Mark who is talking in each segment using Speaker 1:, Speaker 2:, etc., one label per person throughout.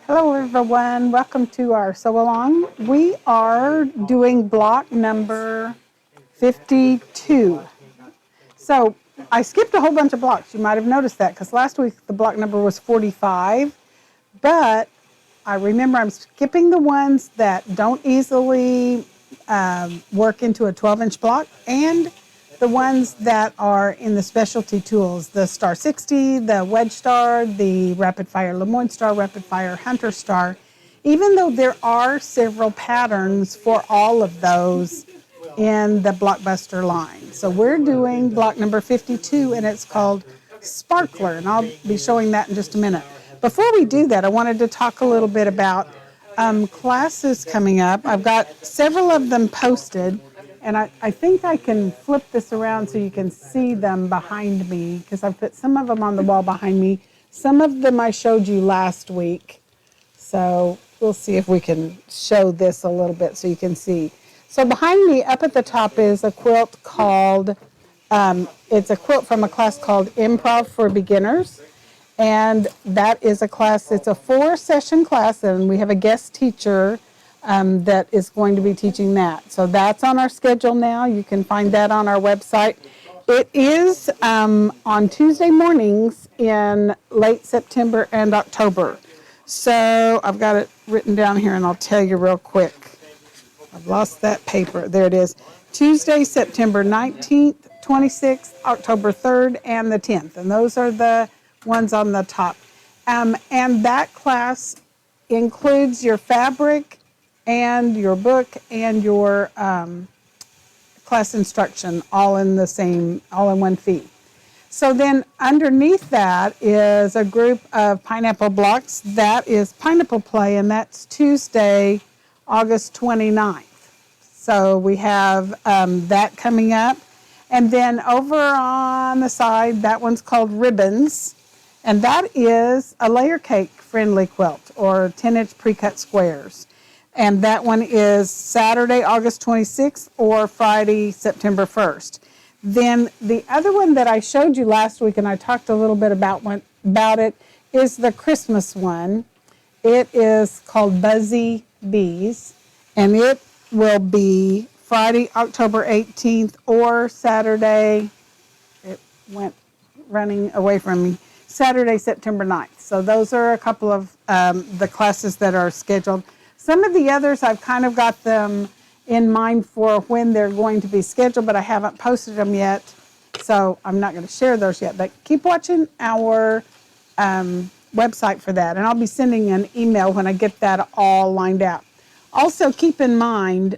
Speaker 1: Hello everyone, welcome to our sew along. We are doing block number 52. So I skipped a whole bunch of blocks. You might have noticed that because last week the block number was 45, but I remember I'm skipping the ones that don't easily work into a 12-inch block and the ones that are in the specialty tools, the Star 60, the Wedge Star, the Rapid Fire Lemoyne Star, Rapid Fire Hunter Star, even though there are several patterns for all of those in the Blockbuster line. So we're doing block number 52 and it's called Sparkler, and I'll be showing that in just a minute. Before we do that, I wanted to talk a little bit about classes coming up. I've got several of them posted. And I think I can flip this around so you can see them behind me because I've put some of them on the wall behind me. Some of them I showed you last week. So we'll see if we can show this a little bit so you can see. So behind me up at the top is a quilt called, it's a quilt from a class called Improv for Beginners. And that is a class, it's a 4-session class and we have a guest teacher that is going to be teaching that. So that's on our schedule now. You can find that on our website. It is on Tuesday mornings in late September and October. So I've got it written down here and I'll tell you real quick. I've lost that paper. There it is. Tuesday, September 19th, 26th, October 3rd, and the 10th. And those are the ones on the top. And that class includes your fabric and your book and your class instruction all in one fee. So then underneath that is a group of pineapple blocks. That is Pineapple Play, and that's Tuesday, August 29th. So we have that coming up. And then over on the side, that one's called Ribbons, and that is a layer cake friendly quilt or 10-inch pre-cut squares. And that one is Saturday, August 26th or Friday, September 1st. Then the other one that I showed you last week, and I talked a little bit about it, is the Christmas one. It is called Buzzy Bees, and it will be Friday, October 18th or Saturday, it went running away from me, Saturday, September 9th. So those are a couple of the classes that are scheduled. Some of the others, I've kind of got them in mind for when they're going to be scheduled, but I haven't posted them yet, so I'm not going to share those yet. But keep watching our website for that, and I'll be sending an email when I get that all lined out. Also, keep in mind,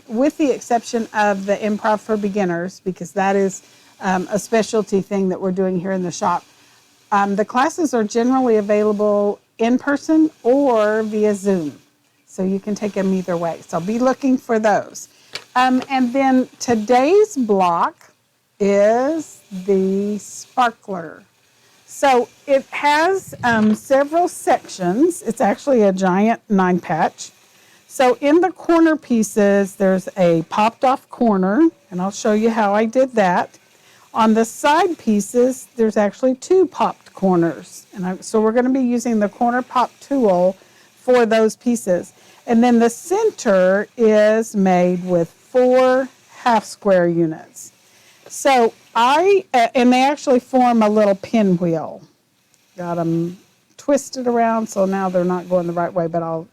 Speaker 1: with the exception of the Improv for Beginners, because that is a specialty thing that we're doing here in the shop, the classes are generally available in person or via Zoom. So you can take them either way. So be looking for those. And then today's block is the Sparkler. So it has several sections. It's actually a giant 9-patch. So in the corner pieces, there's a popped off corner, and I'll show you how I did that. On the side pieces, there's actually 2 popped corners. So we're going to be using the corner pop tool for those pieces. And then the center is made with 4 half square units. So and they actually form a little pinwheel. Got them twisted around, so now they're not going the right way, but I'll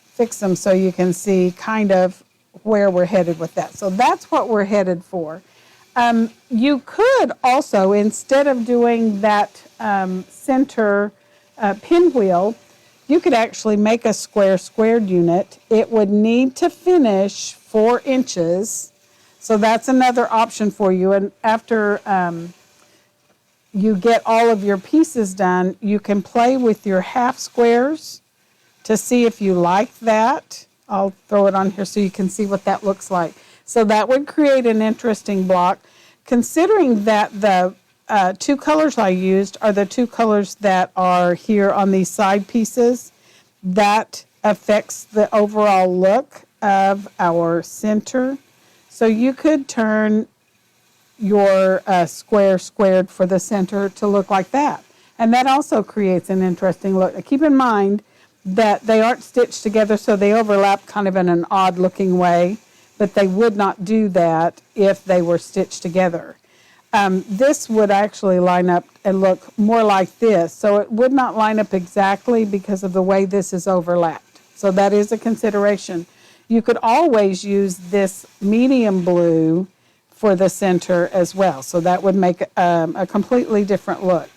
Speaker 1: fix them so you can see kind of where we're headed with that. So that's what we're headed for. You could also, instead of doing that center pinwheel, you could actually make a squared unit. It would need to finish 4 inches. So that's another option for you. And after you get all of your pieces done, you can play with your half squares to see if you like that. I'll throw it on here so you can see what that looks like. So that would create an interesting block. Considering that the 2 colors I used are the 2 colors that are here on these side pieces, that affects the overall look of our center. So you could turn your square squared for the center to look like that. And that also creates an interesting look. Now, keep in mind that they aren't stitched together, so they overlap kind of in an odd looking way, but they would not do that if they were stitched together. This would actually line up and look more like this. So it would not line up exactly because of the way this is overlapped. So that is a consideration. You could always use this medium blue for the center as well. So that would make a completely different look.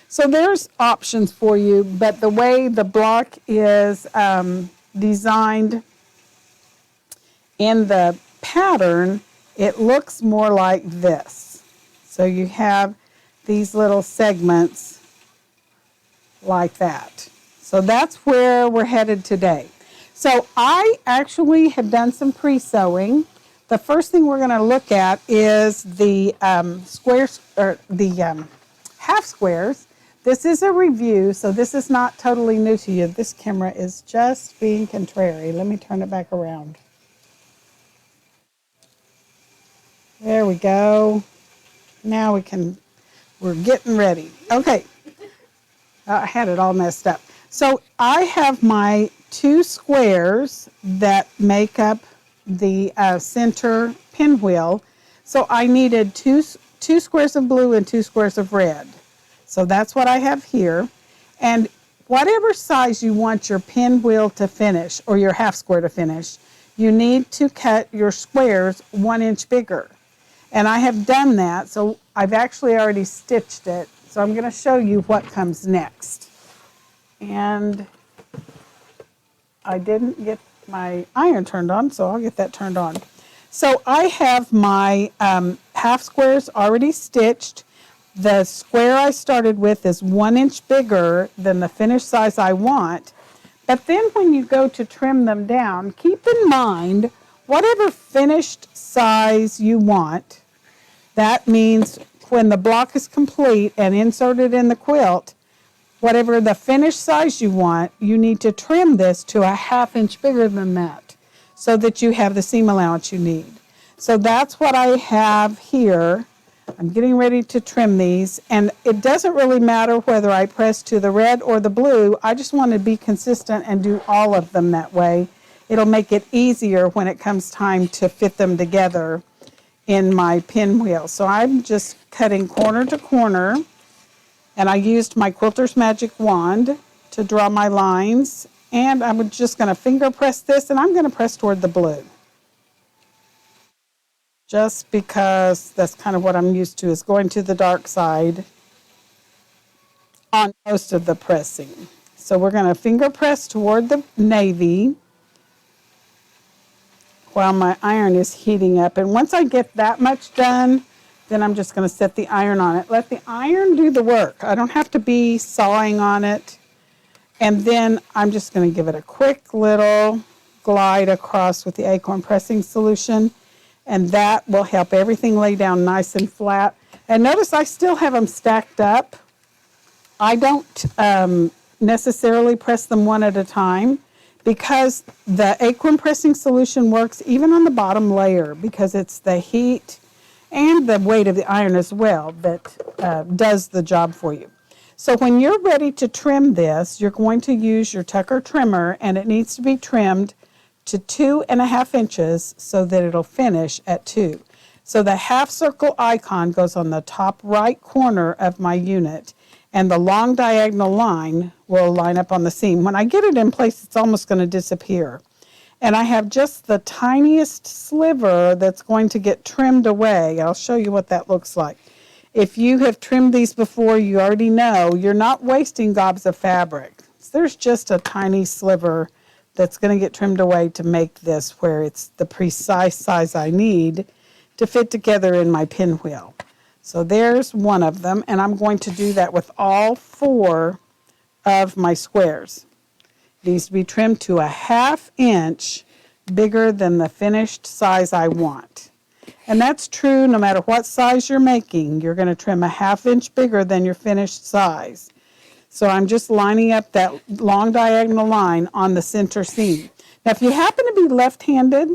Speaker 1: So there's options for you, but the way the block is designed in the pattern, it looks more like this. So you have these little segments like that. So that's where we're headed today. So I actually have done some pre-sewing. The first thing we're going to look at is the squares, or the half squares. This is a review, so this is not totally new to you. This camera is just being contrary. Let me turn it back around. There we go. Now we're getting ready. Okay. I had it all messed up. So I have my 2 squares that make up the center pinwheel. So I needed two squares of blue and 2 squares of red. So that's what I have here. And whatever size you want your pinwheel to finish, or your half square to finish, you need to cut your squares 1 inch bigger. And I have done that, so I've actually already stitched it. So I'm going to show you what comes next. And I didn't get my iron turned on, so I'll get that turned on. So I have my half squares already stitched. The square I started with is 1 inch bigger than the finished size I want. But then when you go to trim them down, keep in mind whatever finished size you want. That means when the block is complete and inserted in the quilt, whatever the finished size you want, you need to trim this to a 1/2 inch bigger than that so that you have the seam allowance you need. So that's what I have here. I'm getting ready to trim these, and it doesn't really matter whether I press to the red or the blue. I just want to be consistent and do all of them that way. It'll make it easier when it comes time to fit them together in my pinwheel. So I'm just cutting corner to corner, and I used my Quilter's Magic Wand to draw my lines, and I'm just going to finger press this, and I'm going to press toward the blue. Just because that's kind of what I'm used to, is going to the dark side on most of the pressing. So we're going to finger press toward the navy while my iron is heating up. And once I get that much done, then I'm just going to set the iron on it. Let the iron do the work. I don't have to be sawing on it. And then I'm just going to give it a quick little glide across with the acorn pressing solution. And that will help everything lay down nice and flat. And notice I still have them stacked up. I don't necessarily press them one at a time, because the acorn pressing solution works even on the bottom layer, because it's the heat and the weight of the iron as well that does the job for you. So when you're ready to trim this, you're going to use your Tucker trimmer, and it needs to be trimmed to 2.5 inches so that it'll finish at 2. So the half circle icon goes on the top right corner of my unit, and the long diagonal line will line up on the seam. When I get it in place, it's almost going to disappear. And I have just the tiniest sliver that's going to get trimmed away. I'll show you what that looks like. If you have trimmed these before, you already know you're not wasting gobs of fabric. There's just a tiny sliver that's going to get trimmed away to make this where it's the precise size I need to fit together in my pinwheel. So there's one of them, and I'm going to do that with all 4 of my squares. It needs to be trimmed to a 1/2 inch bigger than the finished size I want. And that's true no matter what size you're making. You're going to trim a 1/2 inch bigger than your finished size. So I'm just lining up that long diagonal line on the center seam. Now, if you happen to be left-handed,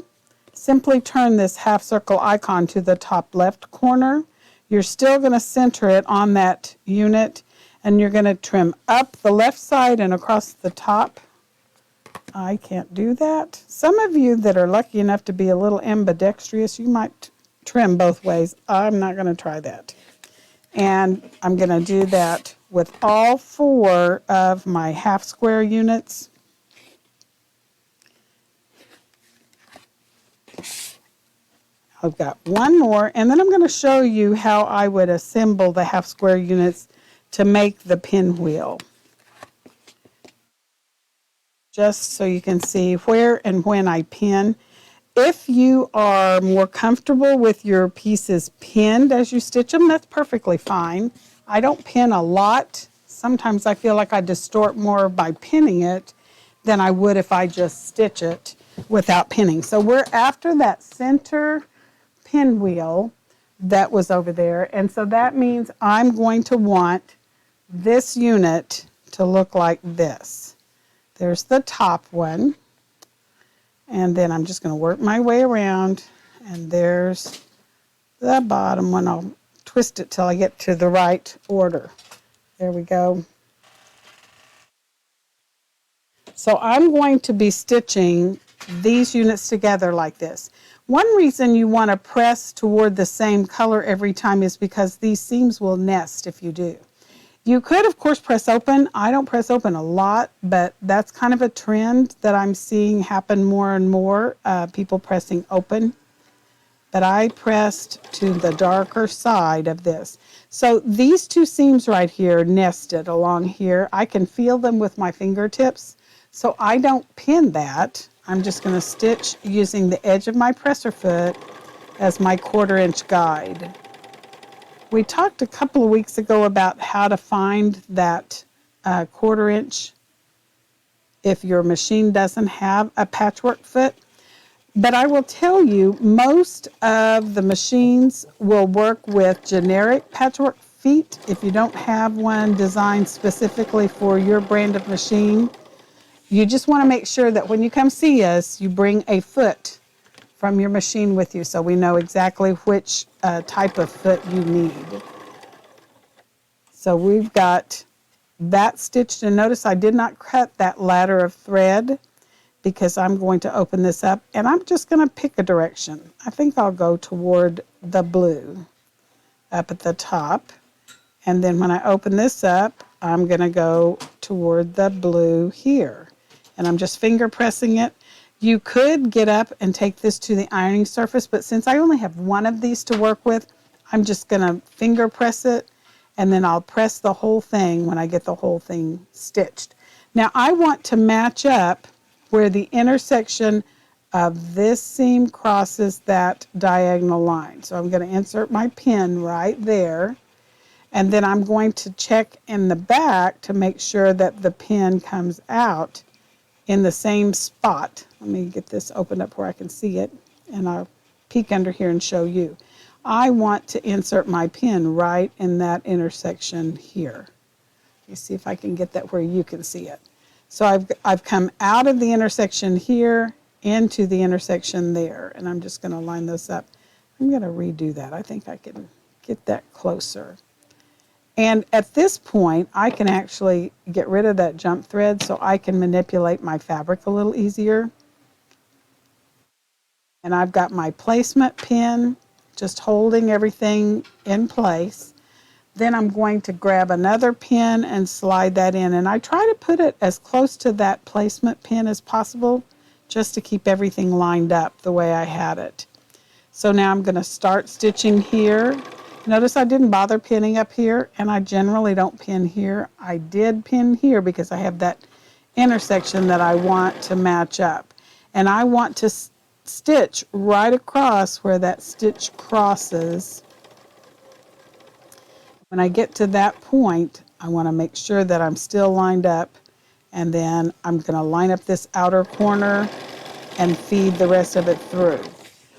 Speaker 1: simply turn this half circle icon to the top left corner. You're still going to center it on that unit, And you're going to trim up the left side and across the top. I can't do that. Some of you that are lucky enough to be a little ambidextrous, you might trim both ways. I'm not going to try that. And I'm going to do that with all 4 of my half square units. I've got one more, and then I'm going to show you how I would assemble the half square units to make the pinwheel. Just so you can see where and when I pin. If you are more comfortable with your pieces pinned as you stitch them, that's perfectly fine. I don't pin a lot. Sometimes I feel like I distort more by pinning it than I would if I just stitch it without pinning. So we're after that center pinwheel that was over there, and so that means I'm going to want this unit to look like this. There's the top one, and then I'm just going to work my way around, and there's the bottom one. I'll twist it till I get to the right order. There we go. So I'm going to be stitching these units together like this. One reason you want to press toward the same color every time is because these seams will nest if you do. You could, of course, press open. I don't press open a lot, but that's kind of a trend that I'm seeing happen more and more, people pressing open. But I pressed to the darker side of this. So these 2 seams right here nested along here. I can feel them with my fingertips, so I don't pin that. I'm just going to stitch using the edge of my presser foot as my 1/4 inch guide. We talked a couple of weeks ago about how to find that 1/4 inch if your machine doesn't have a patchwork foot. But I will tell you, most of the machines will work with generic patchwork feet. If you don't have one designed specifically for your brand of machine, you just want to make sure that when you come see us, you bring a foot from your machine with you so we know exactly which type of foot you need. So we've got that stitched, and notice I did not cut that ladder of thread because I'm going to open this up, and I'm just going to pick a direction. I think I'll go toward the blue up at the top, and then when I open this up, I'm going to go toward the blue here, and I'm just finger pressing it. You could get up and take this to the ironing surface, but since I only have one of these to work with, I'm just going to finger press it, and then I'll press the whole thing when I get the whole thing stitched. Now I want to match up where the intersection of this seam crosses that diagonal line. So I'm going to insert my pin right there, and then I'm going to check in the back to make sure that the pin comes out in the same spot. Let me get this opened up where I can see it, and I'll peek under here and show you. I want to insert my pin right in that intersection here. You see if I can get that where you can see it. So I've come out of the intersection here into the intersection there, and I'm just going to line those up. I'm going to redo that. I think I can get that closer. And at this point, I can actually get rid of that jump thread so I can manipulate my fabric a little easier. And I've got my placement pin just holding everything in place. Then I'm going to grab another pin and slide that in. And I try to put it as close to that placement pin as possible just to keep everything lined up the way I had it. So now I'm going to start stitching here. Notice I didn't bother pinning up here, and I generally don't pin here. I did pin here because I have that intersection that I want to match up. And I want to stitch right across where that stitch crosses. When I get to that point, I want to make sure that I'm still lined up, and then I'm going to line up this outer corner and feed the rest of it through.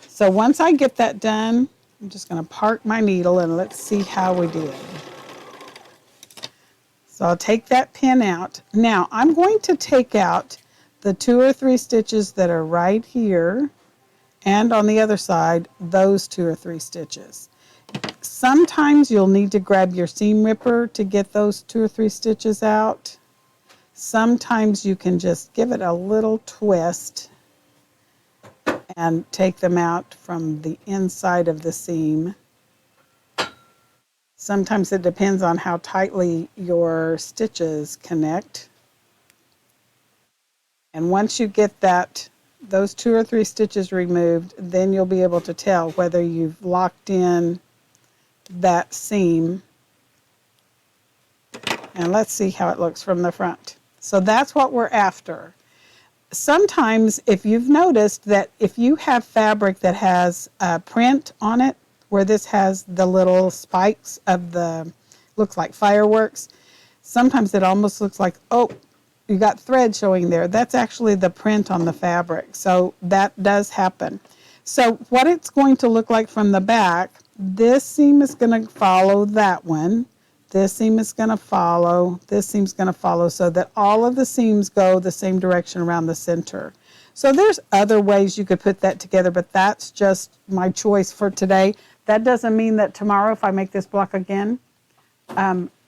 Speaker 1: So once I get that done, I'm just going to park my needle and let's see how we did. So I'll take that pin out. Now I'm going to take out the 2 or 3 stitches that are right here, and on the other side, those 2 or 3 stitches. sometimes you'll need to grab your seam ripper to get those 2 or 3 stitches out. Sometimes you can just give it a little twist and take them out from the inside of the seam. Sometimes it depends on how tightly your stitches connect. And once you get those 2 or 3 stitches removed, then you'll be able to tell whether you've locked in that seam. And let's see how it looks from the front. So that's what we're after. Sometimes, if you've noticed that if you have fabric that has a print on it, where this has the little spikes of looks like fireworks, sometimes it almost looks like, oh, you got thread showing there. That's actually the print on the fabric. So that does happen. So what it's going to look like from the back, this seam is going to follow that one. This seam is going to follow. This seam's going to follow, so that all of the seams go the same direction around the center. So there's other ways you could put that together, but that's just my choice for today. That doesn't mean that tomorrow, if I make this block again,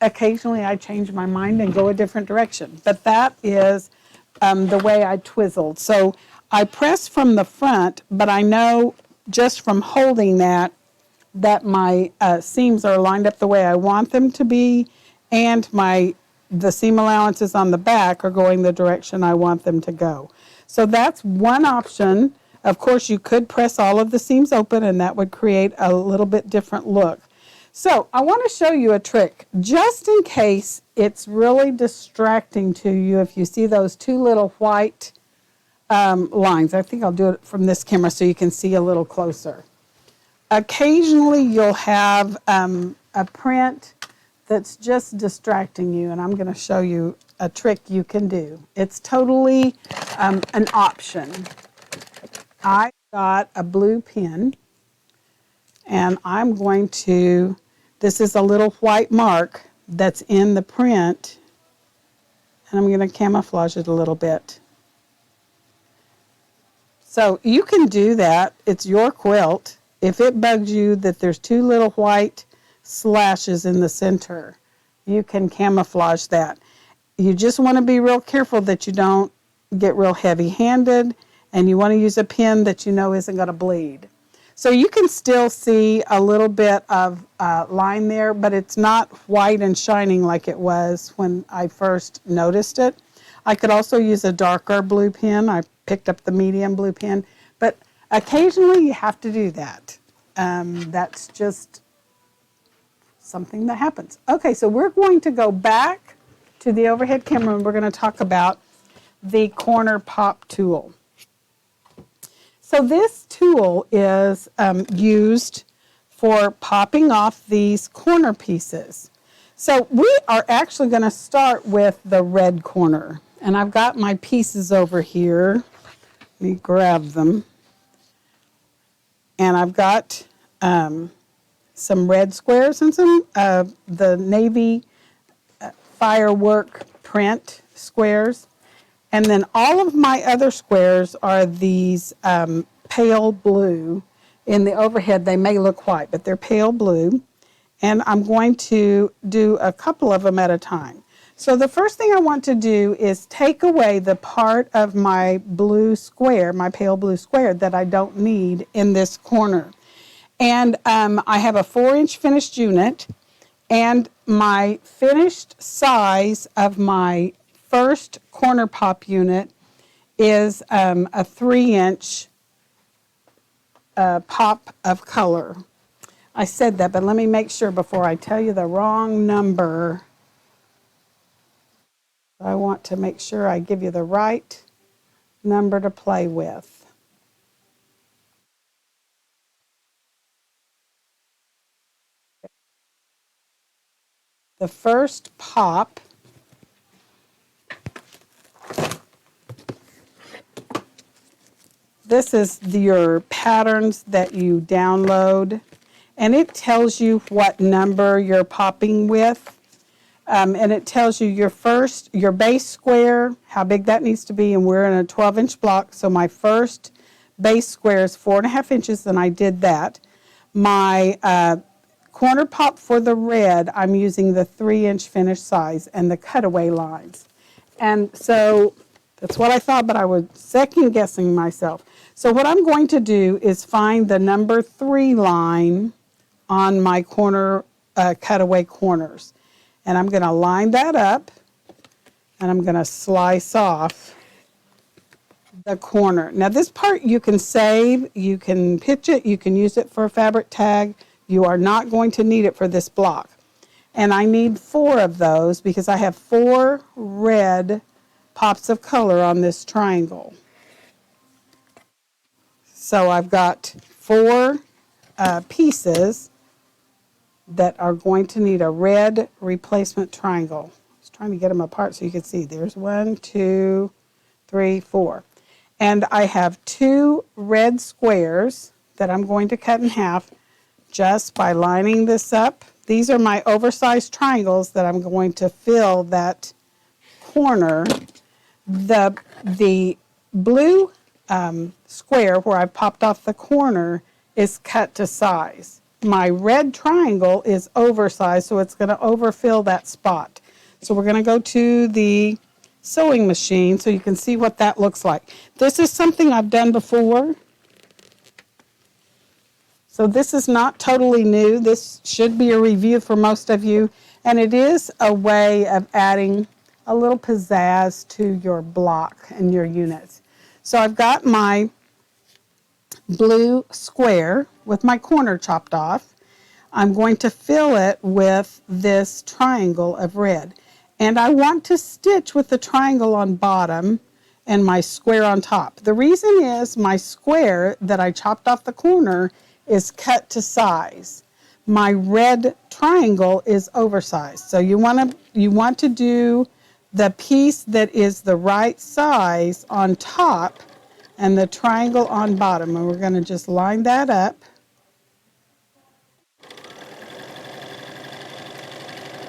Speaker 1: occasionally I change my mind and go a different direction. But that is the way I twizzled. So I press from the front, but I know just from holding that my seams are lined up the way I want them to be, and the seam allowances on the back are going the direction I want them to go. So that's one option. Of course, you could press all of the seams open, and that would create a little bit different look. So I want to show you a trick, just in case it's really distracting to you if you see those 2 little white lines. I think I'll do it from this camera so you can see a little closer. Occasionally you'll have a print that's just distracting you, and I'm going to show you a trick you can do. It's totally an option. I got a blue pen, and I'm going to, this is a little white mark that's in the print, and I'm going to camouflage it a little bit. So you can do that. It's your quilt. If it bugs you that there's 2 little white slashes in the center, you can camouflage that. You just want to be real careful that you don't get real heavy-handed, and you want to use a pen that you know isn't going to bleed. So you can still see a little bit of line there, but it's not white and shining like it was when I first noticed it. I could also use a darker blue pen. I picked up the medium blue pen, but occasionally you have to do that. That's just something that happens. Okay, so we're going to go back to the overhead camera, and we're going to talk about the corner pop tool. So this tool is used for popping off these corner pieces. So we are actually going to start with the red corner. And I've got my pieces over here. Let me grab them. And I've got some red squares and some the navy firework print squares. And then all of my other squares are these pale blue. In the overhead, they may look white, but they're pale blue. And I'm going to do a couple of them at a time. So the first thing I want to do is take away the part of my blue square, my pale blue square, that I don't need in this corner. And I have a 4-inch finished unit, and my finished size of my first corner pop unit is a 3-inch pop of color. I said that, but let me make sure before I tell you the wrong number. I want to make sure I give you the right number to play with. The first pop this is your patterns that you download, and it tells you what number you're popping with. And it tells you your base square, how big that needs to be, and we're in a 12-inch block, so my first base square is 4.5 inches, and I did that. My corner pop for the red, I'm using the 3-inch finish size and the cutaway lines. And so that's what I thought, but I was second guessing myself. So what I'm going to do is find the number 3 line on my corner cutaway corners. And I'm going to line that up, and I'm going to slice off the corner. Now this part you can save, you can pitch it, you can use it for a fabric tag. You are not going to need it for this block. And I need 4 of those because I have 4 red pops of color on this triangle. So I've got 4 pieces that are going to need a red replacement triangle. I was trying to get them apart so you can see. There's 1, 2, 3, 4. And I have 2 red squares that I'm going to cut in half just by lining this up. These are my oversized triangles that I'm going to fill that corner. The blue square where I popped off the corner is cut to size. My red triangle is oversized, so it's going to overfill that spot. So we're going to go to the sewing machine so you can see what that looks like. This is something I've done before. So this is not totally new. This should be a review for most of you. And it is a way of adding a little pizzazz to your block and your units. So I've got my blue square with my corner chopped off. I'm going to fill it with this triangle of red. And I want to stitch with the triangle on bottom and my square on top. The reason is my square that I chopped off the corner is cut to size. My red triangle is oversized. So you want to do the piece that is the right size on top and the triangle on bottom. And we're going to just line that up.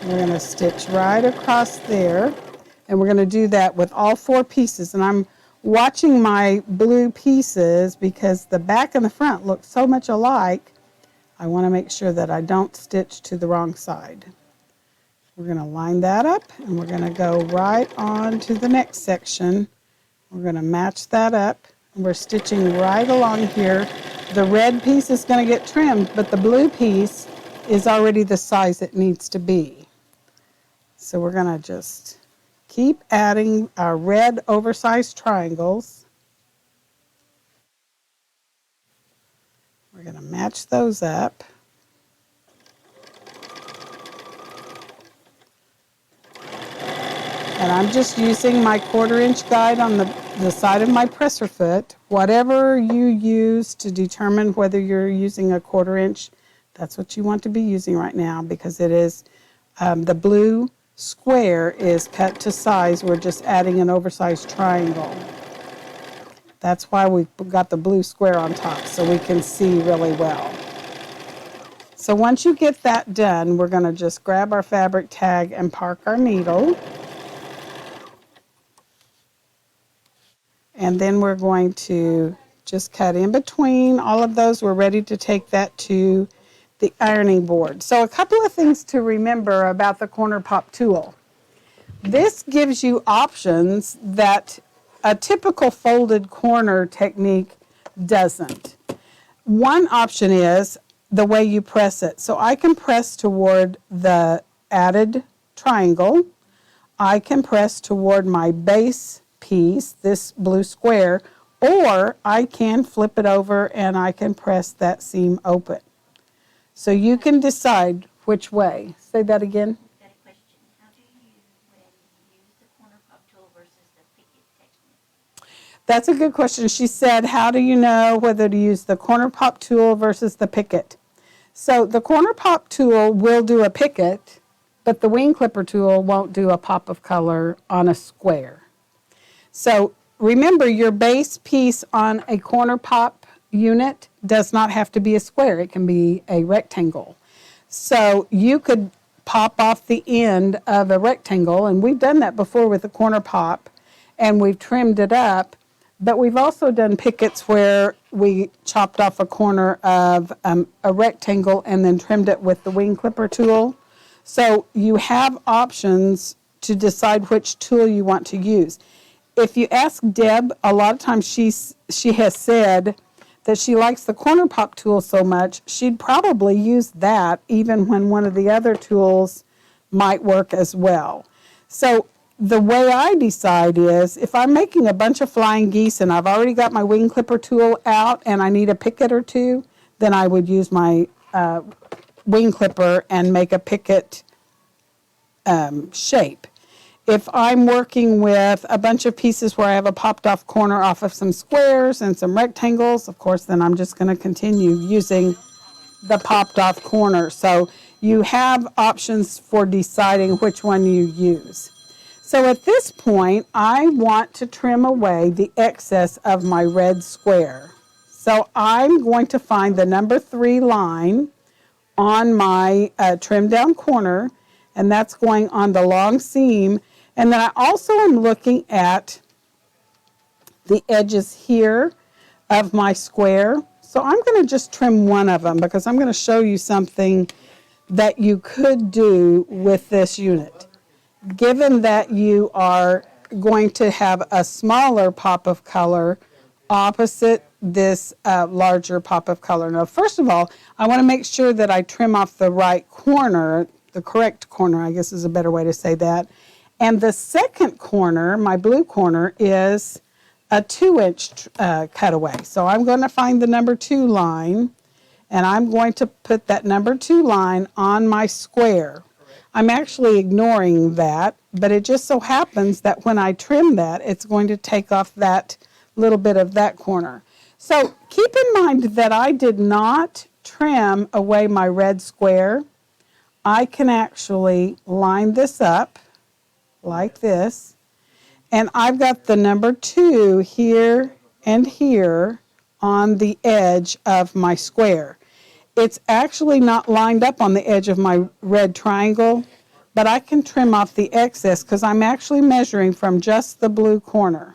Speaker 1: We're going to stitch right across there. And we're going to do that with all 4 pieces. And I'm watching my blue pieces because the back and the front look so much alike. I want to make sure that I don't stitch to the wrong side. We're going to line that up and we're going to go right on to the next section. We're going to match that up and we're stitching right along here. The red piece is going to get trimmed, but the blue piece is already the size it needs to be. So we're going to just keep adding our red oversized triangles. We're going to match those up. And I'm just using my 1/4-inch guide on the side of my presser foot. Whatever you use to determine whether you're using a 1/4-inch, that's what you want to be using right now because it is the blue square is cut to size. We're just adding an oversized triangle. That's why we've got the blue square on top so we can see really well. So once you get that done, we're going to just grab our fabric tag and park our needle. And then we're going to just cut in between all of those. We're ready to take that to the ironing board. So a couple of things to remember about the corner pop tool. This gives you options that a typical folded corner technique doesn't. One option is the way you press it. So I can press toward the added triangle. I can press toward my base piece, this blue square, or I can flip it over and I can press that seam open. So you can decide which way. Say that again.
Speaker 2: I've got a question. How do you use the corner pop tool versus the picket technique?
Speaker 1: That's a good question. She said, how do you know whether to use the corner pop tool versus the picket? So the corner pop tool will do a picket, but the wing clipper tool won't do a pop of color on a square. So remember, your base piece on a corner pop unit does not have to be a square. It can be a rectangle. So you could pop off the end of a rectangle, and we've done that before with a corner pop, and we've trimmed it up. But we've also done pickets where we chopped off a corner of a rectangle and then trimmed it with the wing clipper tool. So you have options to decide which tool you want to use. If you ask Deb, a lot of times she has said that she likes the corner pop tool so much, she'd probably use that even when one of the other tools might work as well. So the way I decide is if I'm making a bunch of flying geese and I've already got my wing clipper tool out and I need a picket or two, then I would use my wing clipper and make a picket shape. If I'm working with a bunch of pieces where I have a popped off corner off of some squares and some rectangles, of course, then I'm just going to continue using the popped off corner. So you have options for deciding which one you use. So at this point, I want to trim away the excess of my red square. So I'm going to find the number 3 line on my trim down corner, and that's going on the long seam. And then I also am looking at the edges here of my square. So I'm going to just trim one of them because I'm going to show you something that you could do with this unit. Given that you are going to have a smaller pop of color opposite this larger pop of color. Now, first of all, I want to make sure that I trim off the right corner, the correct corner, I guess is a better way to say that. And the second corner, my blue corner, is a 2-inch cutaway. So I'm going to find the number 2 line, and I'm going to put that number 2 line on my square. I'm actually ignoring that, but it just so happens that when I trim that, it's going to take off that little bit of that corner. So keep in mind that I did not trim away my red square. I can actually line this up like this, and I've got the number 2 here and here on the edge of my square. It's actually not lined up on the edge of my red triangle, but I can trim off the excess because I'm actually measuring from just the blue corner.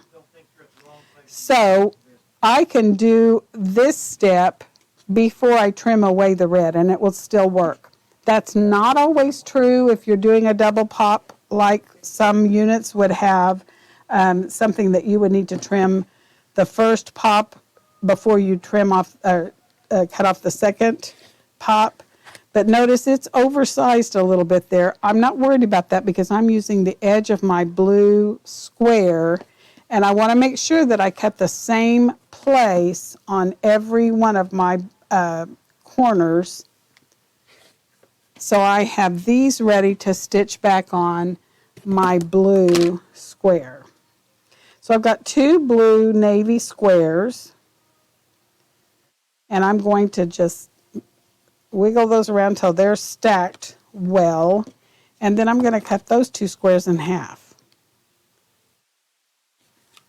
Speaker 1: So I can do this step before I trim away the red, and it will still work. That's not always true if you're doing a double pop, like some units would have something that you would need to trim the first pop before you trim off cut off the second pop. But notice it's oversized a little bit there. I'm not worried about that because I'm using the edge of my blue square, and I want to make sure that I cut the same place on every one of my corners. So I have these ready to stitch back on my blue square. So I've got 2 blue navy squares, and I'm going to just wiggle those around till they're stacked well, and then I'm going to cut those 2 squares in half.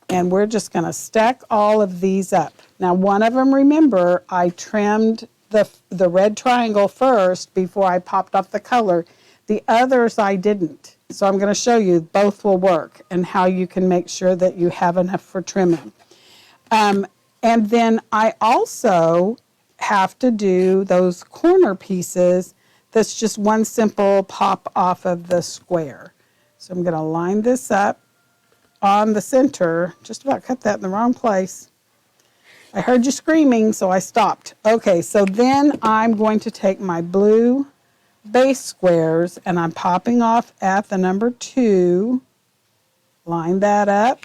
Speaker 1: And we're just going to stack all of these up. Now, one of them, remember, I trimmed the red triangle first before I popped off the color. The others I didn't. So I'm going to show you both will work and how you can make sure that you have enough for trimming. And then I also have to do those corner pieces. That's just one simple pop off of the square. So I'm going to line this up on the center. Just about cut that in the wrong place. I heard you screaming, so I stopped. Okay, so then I'm going to take my blue base squares and I'm popping off at the number 2. Line that up.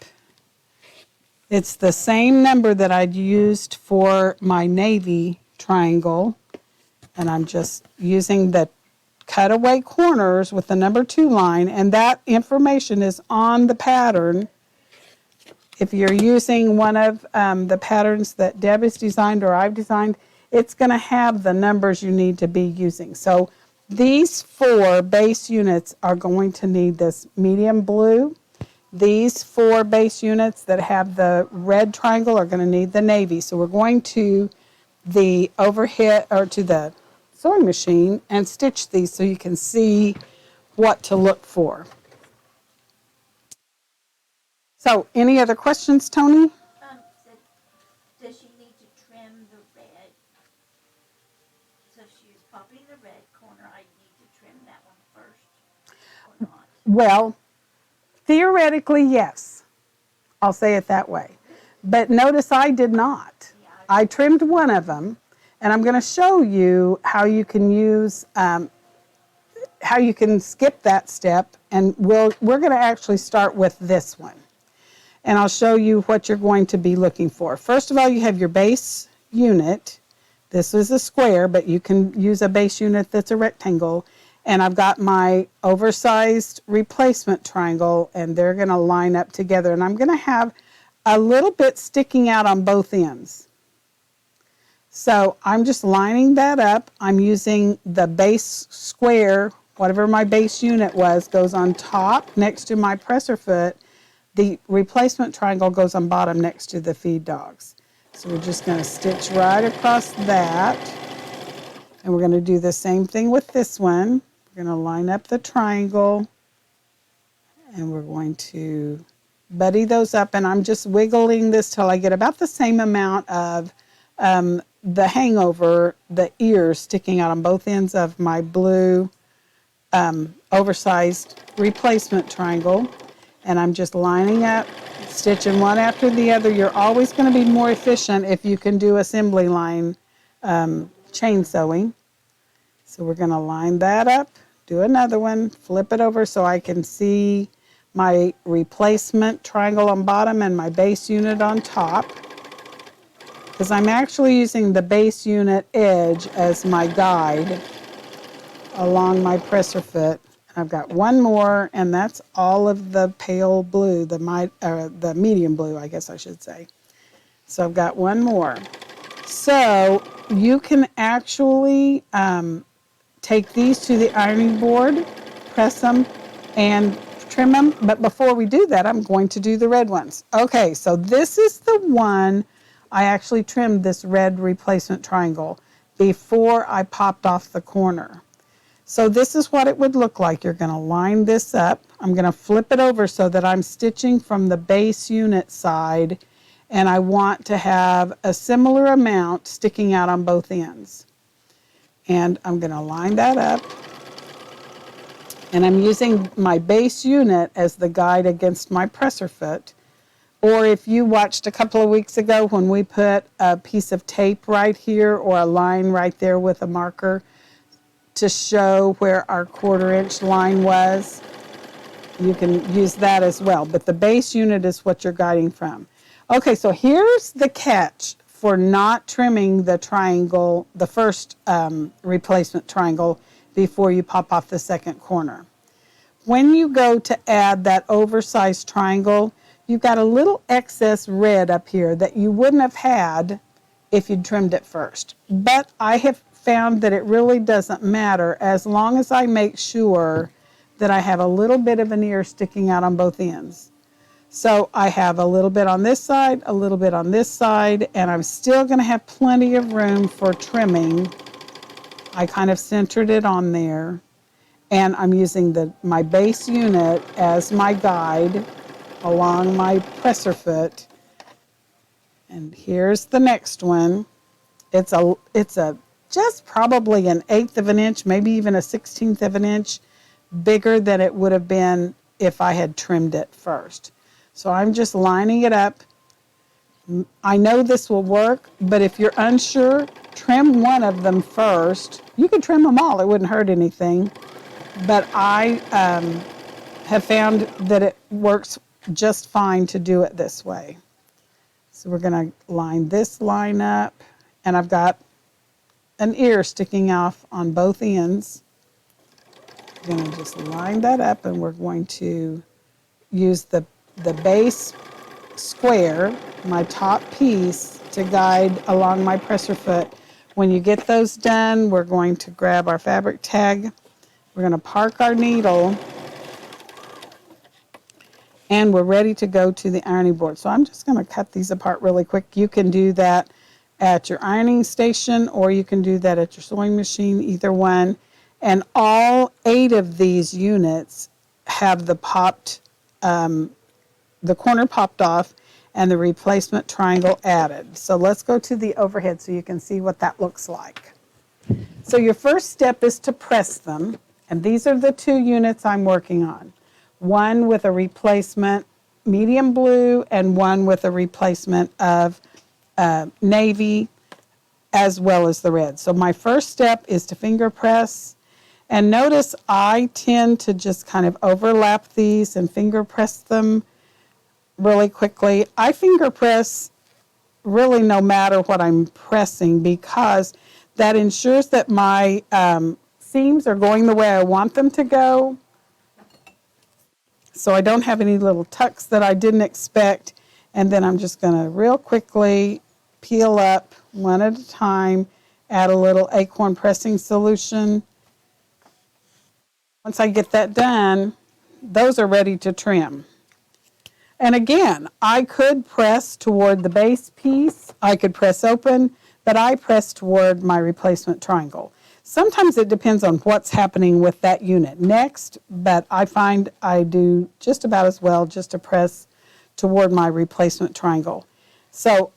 Speaker 1: It's the same number that I'd used for my navy triangle, and I'm just using the cutaway corners with the number 2 line, and that information is on the pattern. If you're using one of the patterns that Deb has designed or I've designed, it's going to have the numbers you need to be using. So these 4 base units are going to need this medium blue. These 4 base units that have the red triangle are going to need the navy. So we're going to the overhead or to the sewing machine and stitch these so you can see what to look for. So any other questions, Tony?
Speaker 2: So she was popping the red corner. I need to trim that one first, or not?
Speaker 1: Well, theoretically, yes. I'll say it that way. But notice I did not.
Speaker 2: Yeah,
Speaker 1: I trimmed one of them, and I'm going to show you how you can use, how you can skip that step, and we're going to actually start with this one. And I'll show you what you're going to be looking for. First of all, you have your base unit. This is a square, but you can use a base unit that's a rectangle. And I've got my oversized replacement triangle, and they're going to line up together. And I'm going to have a little bit sticking out on both ends. So I'm just lining that up. I'm using the base square, whatever my base unit was, goes on top next to my presser foot. The replacement triangle goes on bottom next to the feed dogs. So we're just going to stitch right across that. And we're going to do the same thing with this one. We're going to line up the triangle. And we're going to buddy those up. And I'm just wiggling this till I get about the same amount of the hangover, the ears sticking out on both ends of my blue oversized replacement triangle. And I'm just lining up, stitching one after the other. You're always going to be more efficient if you can do assembly line chain sewing. So we're going to line that up, do another one, flip it over so I can see my replacement triangle on bottom and my base unit on top. Because I'm actually using the base unit edge as my guide along my presser foot. I've got one more, and that's all of the pale blue, the medium blue, I guess I should say. So I've got one more. So you can actually take these to the ironing board, press them, and trim them. But before we do that, I'm going to do the red ones. Okay, so this is the one I actually trimmed, this red replacement triangle, before I popped off the corner. So this is what it would look like. You're going to line this up. I'm going to flip it over so that I'm stitching from the base unit side, and I want to have a similar amount sticking out on both ends. And I'm going to line that up, and I'm using my base unit as the guide against my presser foot. Or if you watched a couple of weeks ago when we put a piece of tape right here or a line right there with a marker to show where our 1/4 inch line was, you can use that as well. But the base unit is what you're guiding from. Okay, so here's the catch for not trimming the triangle, the first replacement triangle, before you pop off the second corner. When you go to add that oversized triangle, you've got a little excess red up here that you wouldn't have had if you'd trimmed it first. But I have found that it really doesn't matter as long as I make sure that I have a little bit of an ear sticking out on both ends. So I have a little bit on this side, a little bit on this side, and I'm still going to have plenty of room for trimming. I kind of centered it on there, and I'm using my base unit as my guide along my presser foot. And here's the next one. It's a just probably an 1/8 of an inch, maybe even a 1/16 of an inch bigger than it would have been if I had trimmed it first. So I'm just lining it up. I know this will work, but if you're unsure, trim one of them first. You could trim them all, it wouldn't hurt anything. But I have found that it works just fine to do it this way. So we're going to line this line up, and I've got an ear sticking off on both ends. I'm going to just line that up, and we're going to use the base square, my top piece, to guide along my presser foot. When you get those done, we're going to grab our fabric tag. We're going to park our needle, and we're ready to go to the ironing board. So I'm just going to cut these apart really quick. You can do that at your ironing station, or you can do that at your sewing machine, either one. And all 8 of these units have the corner popped off and the replacement triangle added. So let's go to the overhead so you can see what that looks like. So your first step is to press them. And these are the 2 units I'm working on. One with a replacement medium blue and one with a replacement of navy as well as the red. So my first step is to finger press. And notice I tend to just kind of overlap these and finger press them really quickly. I finger press really no matter what I'm pressing because that ensures that my seams are going the way I want them to go. So I don't have any little tucks that I didn't expect. And then I'm just going to real quickly peel up one at a time, add a little acorn pressing solution. Once I get that done, those are ready to trim. And again, I could press toward the base piece, I could press open, but I press toward my replacement triangle. Sometimes it depends on what's happening with that unit next, but I find I do just about as well just to press toward my replacement triangle. So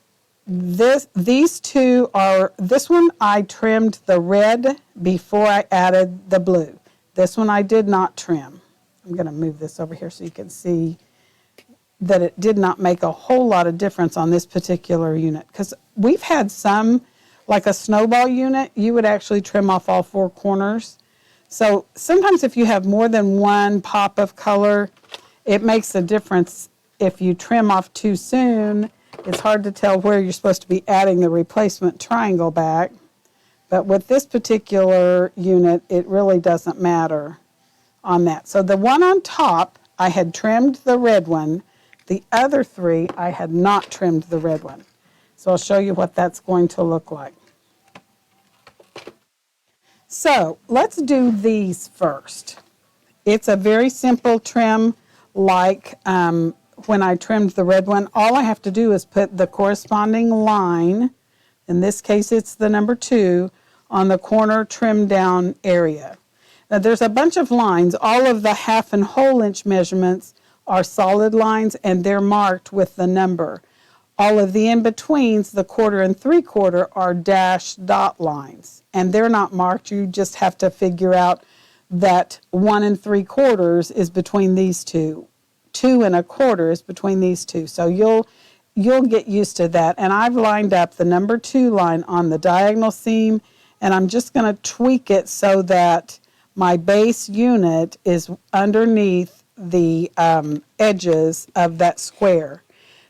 Speaker 1: these two are, this one I trimmed the red before I added the blue. This one I did not trim. I'm going to move this over here so you can see that it did not make a whole lot of difference on this particular unit. Because we've had some, like a snowball unit, you would actually trim off all 4 corners. So sometimes if you have more than one pop of color, it makes a difference. If you trim off too soon, it's hard to tell where you're supposed to be adding the replacement triangle back. But with this particular unit, it really doesn't matter on that. So the one on top, I had trimmed the red one. The other 3, I had not trimmed the red one. So I'll show you what that's going to look like. So let's do these first. It's a very simple trim, like when I trimmed the red one. All I have to do is put the corresponding line, in this case it's the number 2, on the corner trim down area. Now there's a bunch of lines. All of the half and whole inch measurements are solid lines and they're marked with the number. All of the in-betweens, the 1/4 and 3/4, are dashed dot lines. And they're not marked. You just have to figure out that 1 3/4 is between these two. 2 1/4 is between these two. So you'll get used to that. And I've lined up the number 2 line on the diagonal seam, and I'm just going to tweak it so that my base unit is underneath the edges of that square.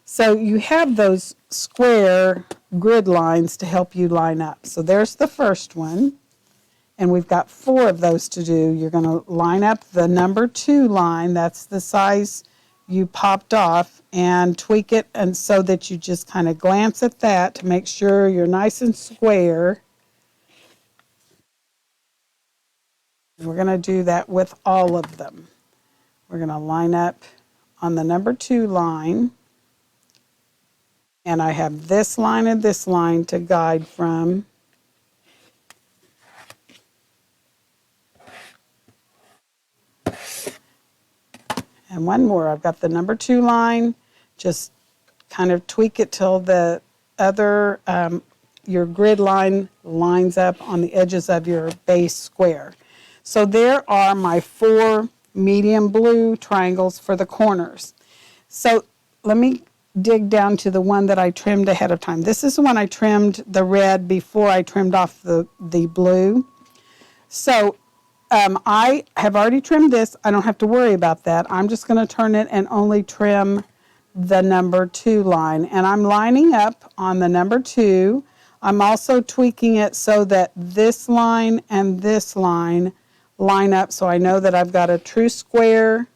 Speaker 1: So you have those square grid lines to help you line up. So there's the first one, and we've got 4 of those to do. You're going to line up the number 2 line, that's the size you popped off, and tweak it, and so that you just kind of glance at that to make sure you're nice and square. We're going to do that with all of them. We're going to line up on the number 2 line, and I have this line and this line to guide from. And one more, I've got the number 2 line, just kind of tweak it till the other, your grid line lines up on the edges of your base square. So there are my 4 medium blue triangles for the corners. So let me dig down to the one that I trimmed ahead of time. This is the one I trimmed the red before I trimmed off the blue. So I have already trimmed this. I don't have to worry about that. I'm just going to turn it and only trim the number 2 line. And I'm lining up on the number 2. I'm also tweaking it so that this line and this line line up, so I know that I've got a true square.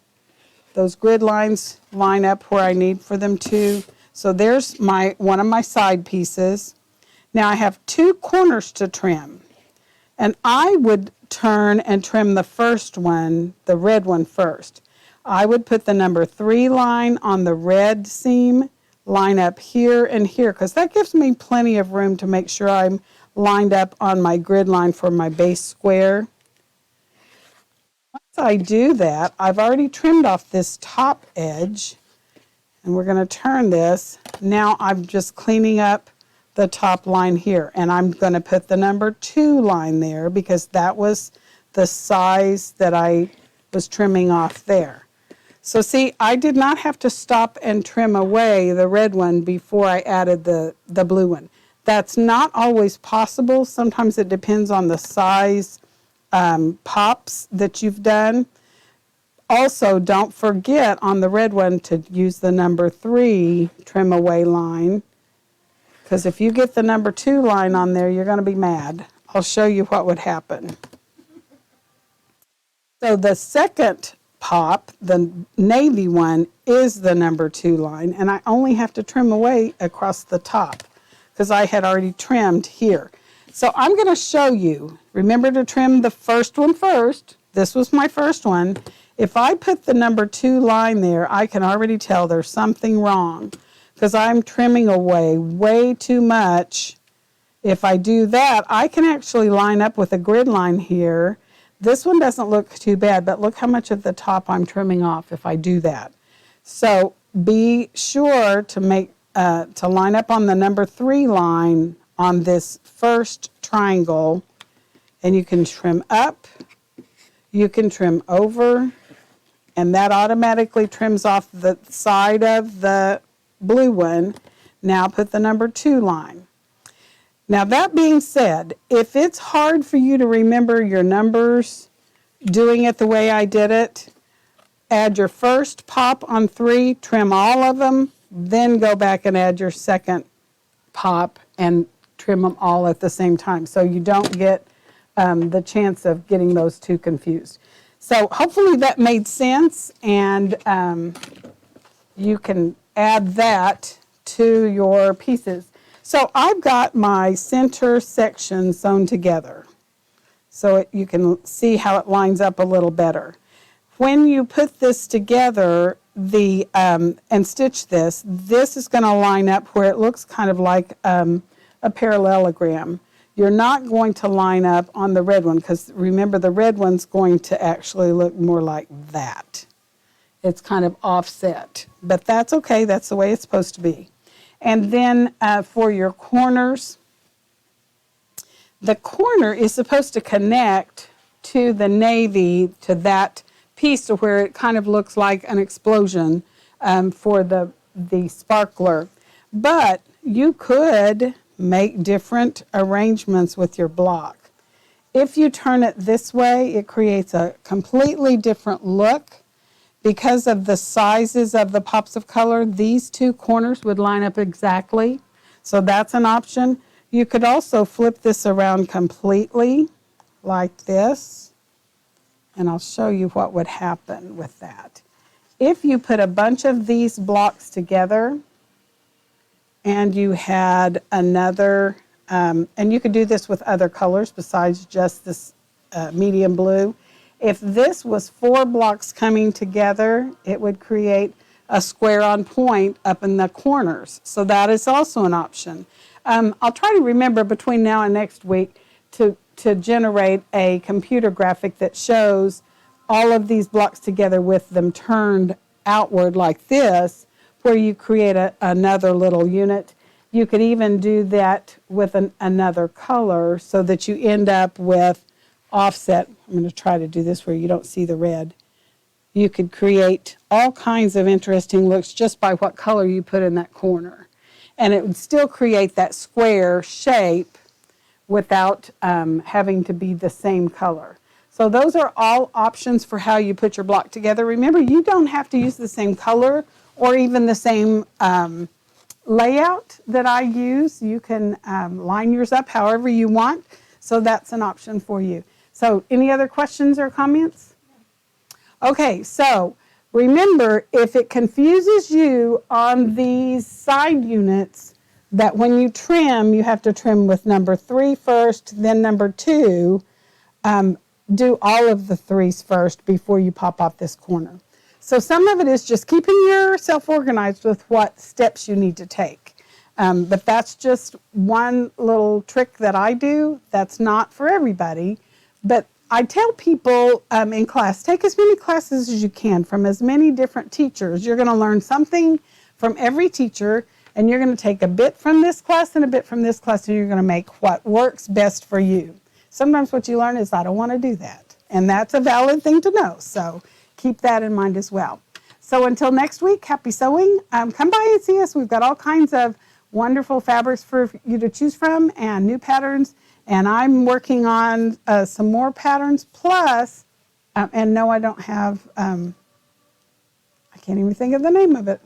Speaker 1: Those grid lines line up where I need for them to. So there's one of my side pieces. Now I have 2 corners to trim. And I would turn and trim the first one, the red one first. I would put the number 3 line on the red seam, line up here and here, because that gives me plenty of room to make sure I'm lined up on my grid line for my base square. Once I do that, I've already trimmed off this top edge, and we're going to turn this. Now I'm just cleaning up the top line here. And I'm going to put the number 2 line there because that was the size that I was trimming off there. So see, I did not have to stop and trim away the red one before I added the blue one. That's not always possible. Sometimes it depends on the size pops that you've done. Also, don't forget on the red one to use the number 3 trim away line, because if you get the number 2 line on there, you're going to be mad. I'll show you what would happen. So the second pop, the navy one, is the number 2 line, and I only have to trim away across the top because I had already trimmed here. So I'm going to show you. Remember to trim the first one first. This was my first one. If I put the number 2 line there, I can already tell there's something wrong because I'm trimming away way too much. If I do that, I can actually line up with a grid line here. This one doesn't look too bad, but look how much of the top I'm trimming off if I do that. So be sure to to line up on the number 3 line on this first triangle, and you can trim up, you can trim over, and that automatically trims off the side of the blue one. Now put the number 2 line. Now that being said, if it's hard for you to remember your numbers doing it the way I did it, add your first pop on 3, trim all of them, then go back and add your second pop and trim them all at the same time so you don't get the chance of getting those two confused. So hopefully that made sense, and you can add that to your pieces. So I've got my center section sewn together so you can see how it lines up a little better. When you put this together and stitch this is going to line up where it looks kind of like a parallelogram. You're not going to line up on the red one because remember the red one's going to actually look more like that. It's kind of offset, but that's okay. That's the way it's supposed to be. And then for your corners, the corner is supposed to connect to the navy, to that piece to where it kind of looks like an explosion for the sparkler. But you could make different arrangements with your block. If you turn it this way, it creates a completely different look. Because of the sizes of the pops of color, these two corners would line up exactly. So that's an option. You could also flip this around completely like this. And I'll show you what would happen with that. If you put a bunch of these blocks together and you had another, and you could do this with other colors besides just this medium blue. If this was 4 blocks coming together, it would create a square on point up in the corners. So that is also an option. I'll try to remember between now and next week to generate a computer graphic that shows all of these blocks together with them turned outward like this, where you create another little unit. You could even do that with another color so that you end up with offset. I'm going to try to do this where you don't see the red. You could create all kinds of interesting looks just by what color you put in that corner. And it would still create that square shape without having to be the same color. So those are all options for how you put your block together. Remember, you don't have to use the same color or even the same layout that I use. You can line yours up however you want. So that's an option for you. So any other questions or comments? Okay, so remember, if it confuses you on these side units, that when you trim, you have to trim with number 3 first, then number 2. Do all of the 3s first before you pop off this corner. So some of it is just keeping yourself organized with what steps you need to take. But that's just one little trick that I do. That's not for everybody. But I tell people in class, take as many classes as you can from as many different teachers. You're going to learn something from every teacher. And you're going to take a bit from this class and a bit from this class, and you're going to make what works best for you. Sometimes what you learn is, I don't want to do that. And that's a valid thing to know. So keep that in mind as well. So until next week, happy sewing. Come by and see us. We've got all kinds of wonderful fabrics for you to choose from and new patterns. And I'm working on some more patterns. Plus, and no, I don't have, I can't even think of the name of it.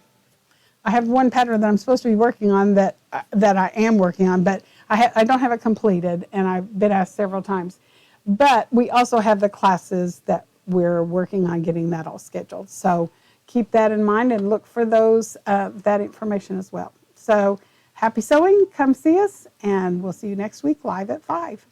Speaker 1: I have one pattern that I'm supposed to be working on that I am working on, but I don't have it completed, and I've been asked several times. But we also have the classes that we're working on getting that all scheduled. So keep that in mind and look for those that information as well. So happy sewing. Come see us, and we'll see you next week live at 5.